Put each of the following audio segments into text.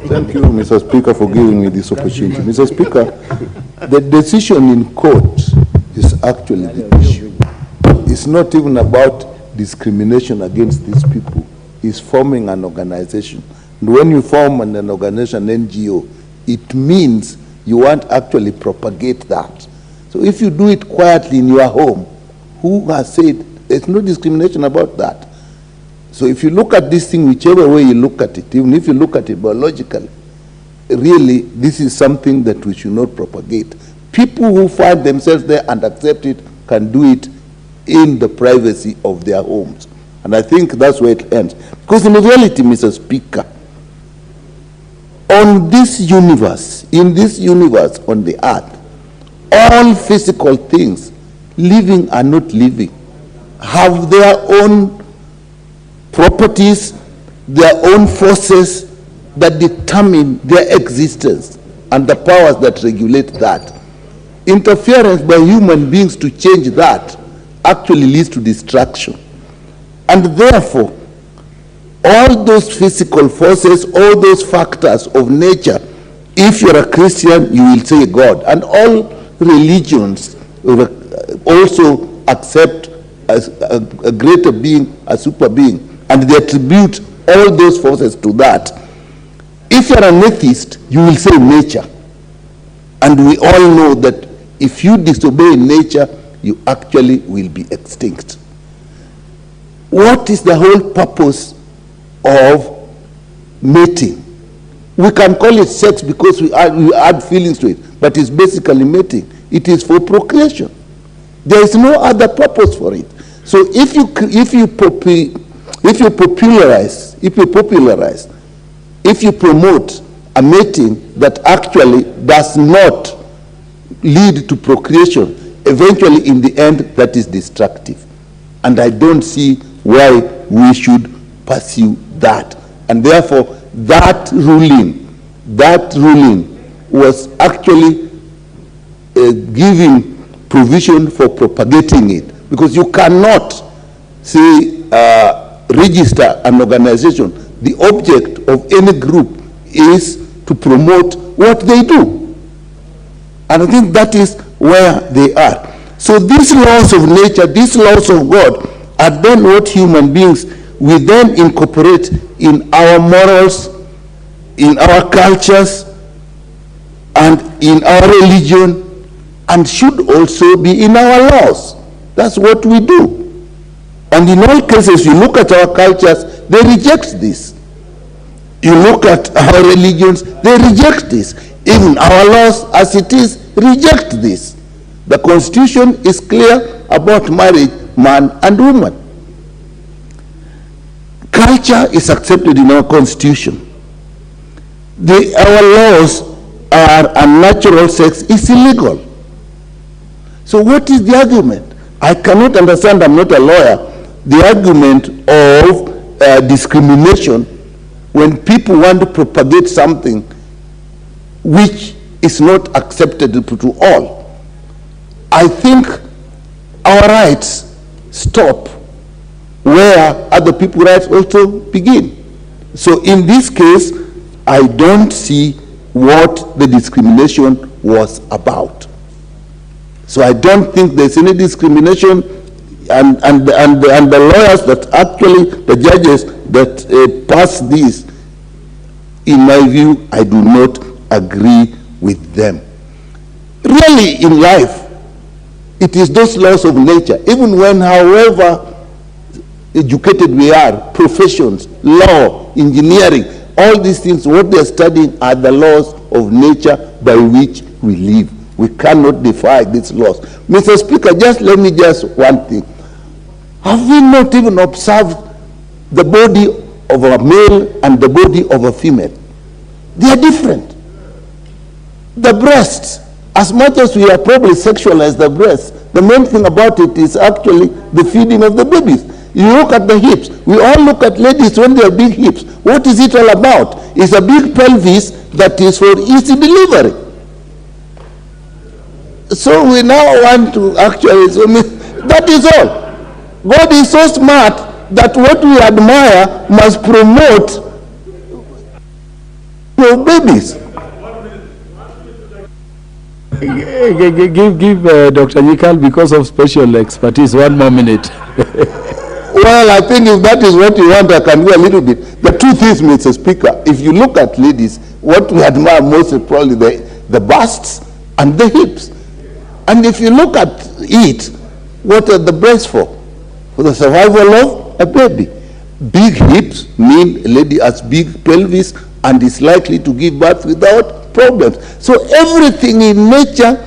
Thank you, Mr. Speaker, for giving me this opportunity. Mr. Speaker, the decision in court is actually the issue. It's not even about discrimination against these people. It's forming an organization. And when you form an organization, NGO, it means you want to actually propagate that. So if you do it quietly in your home, who has said there's no discrimination about that? So if you look at this thing, whichever way you look at it, even if you look at it biologically, really, this is something that we should not propagate. People who find themselves there and accept it can do it in the privacy of their homes. And I think that's where it ends. Because in reality, Mr. Speaker, on this universe, in this universe on the earth, all physical things, living and not living, have their own properties, their own forces that determine their existence and the powers that regulate that. Interference by human beings to change that actually leads to destruction. And therefore, all those physical forces, all those factors of nature, if you're a Christian, you will say God. And all religions also accept as a greater being, a super being, and they attribute all those forces to that. If you're an atheist, you will say nature. And we all know that if you disobey nature, you actually will be extinct. What is the whole purpose of mating? We can call it sex because we add feelings to it, but it's basically mating. It is for procreation. There is no other purpose for it. So if you promote a mating that actually does not lead to procreation, eventually in the end that is destructive. And I don't see why we should pursue that. And therefore that ruling was actually giving provision for propagating it, because you cannot say register an organization. The object of any group is to promote what they do. And I think that is where they are. So these laws of nature, these laws of God, are then what human beings we then incorporate in our morals, in our cultures, and in our religion, and should also be in our laws. That's what we do. And in all cases, you look at our cultures, they reject this. You look at our religions, they reject this. Even our laws, as it is, reject this. The Constitution is clear about marriage, man and woman. Culture is accepted in our Constitution. Our laws are unnatural sex is illegal. So what is the argument? I cannot understand, I'm not a lawyer, the argument of discrimination when people want to propagate something which is not acceptable to all. I think our rights stop where other people's rights also begin. So in this case, I don't see what the discrimination was about. So I don't think there's any discrimination, and the lawyers that actually, the judges that pass this, in my view, I do not agree with them. Really, in life, it is those laws of nature, even when, however educated we are, professions, law, engineering, all these things, what they're studying are the laws of nature by which we live. We cannot defy these laws. Mr. Speaker, just let me just one thing. Have we not even observed the body of a male and the body of a female? They are different. The breasts, as much as we are probably sexualized the breasts, the main thing about it is actually the feeding of the babies. You look at the hips. We all look at ladies when they have big hips. What is it all about? It's a big pelvis that is for easy delivery. So we now want to actually, that is all. God is so smart that what we admire must promote for babies. Give Dr. Nyikal, because of special expertise, 1 more minute. Well, I think if that is what you want, I can go a little bit. The truth is, Mr. Speaker, if you look at ladies, what we admire most is probably the busts and the hips. And if you look at it, what are the breasts for? For the survival of a baby. Big hips mean a lady has big pelvis and is likely to give birth without problems. So everything in nature,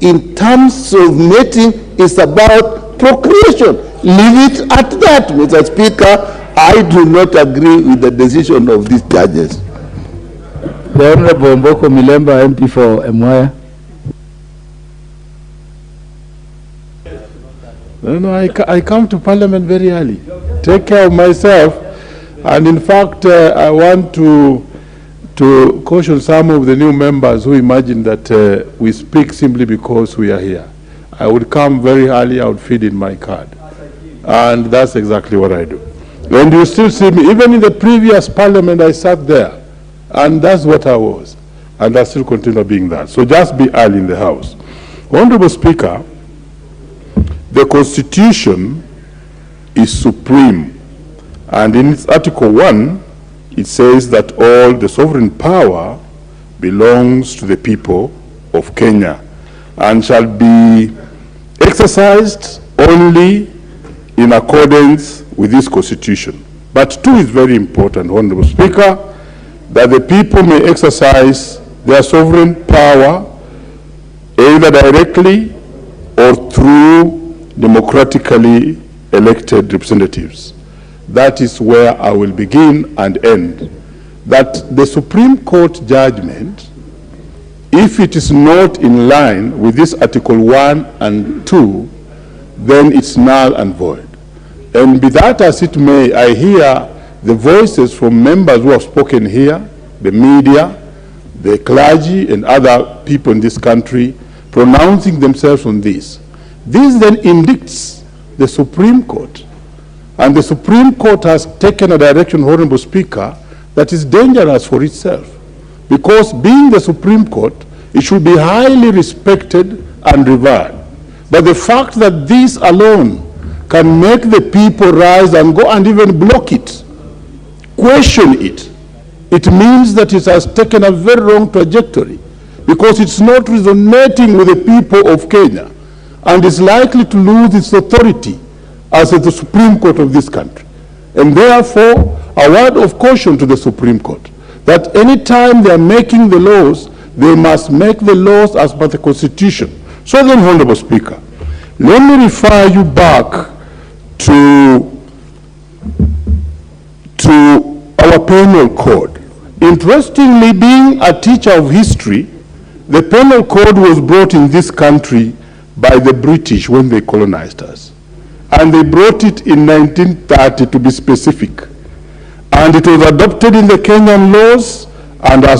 in terms of mating, is about procreation. Leave it at that, Mr. Speaker. I do not agree with the decision of these judges. The Honorable Mboko Milemba, MP for Emwaya. No, I come to Parliament very early. Take care of myself. And in fact, I want to caution some of the new members who imagine that we speak simply because we are here. I would come very early, I would feed in my card. And that's exactly what I do. And you still see me, even in the previous Parliament, I sat there. And that's what I was. And I still continue being that. So just be early in the House. Honorable Speaker, the Constitution is supreme. And in its Article 1, it says that all the sovereign power belongs to the people of Kenya and shall be exercised only in accordance with this Constitution. But 2 is very important, Honorable Speaker, that the people may exercise their sovereign power either directly or through democratically elected representatives. That is where I will begin and end. That the Supreme Court judgment, if it is not in line with this Article 1 and 2, then it's null and void. And be that as it may, I hear the voices from members who have spoken here, the media, the clergy, and other people in this country pronouncing themselves on this. This then indicts the Supreme Court. And the Supreme Court has taken a direction, Honorable Speaker, that is dangerous for itself. Because being the Supreme Court, it should be highly respected and revered. But the fact that this alone can make the people rise and go and even block it, question it, it means that it has taken a very wrong trajectory because it's not resonating with the people of Kenya and is likely to lose its authority as the Supreme Court of this country. And therefore, a word of caution to the Supreme Court, that any time they are making the laws, they must make the laws as per the Constitution. So then, Honorable Speaker, let me refer you back to our penal code. Interestingly, being a teacher of history, the penal code was brought in this country by the British when they colonized us. And they brought it in 1930 to be specific. And it was adopted in the Kenyan laws and has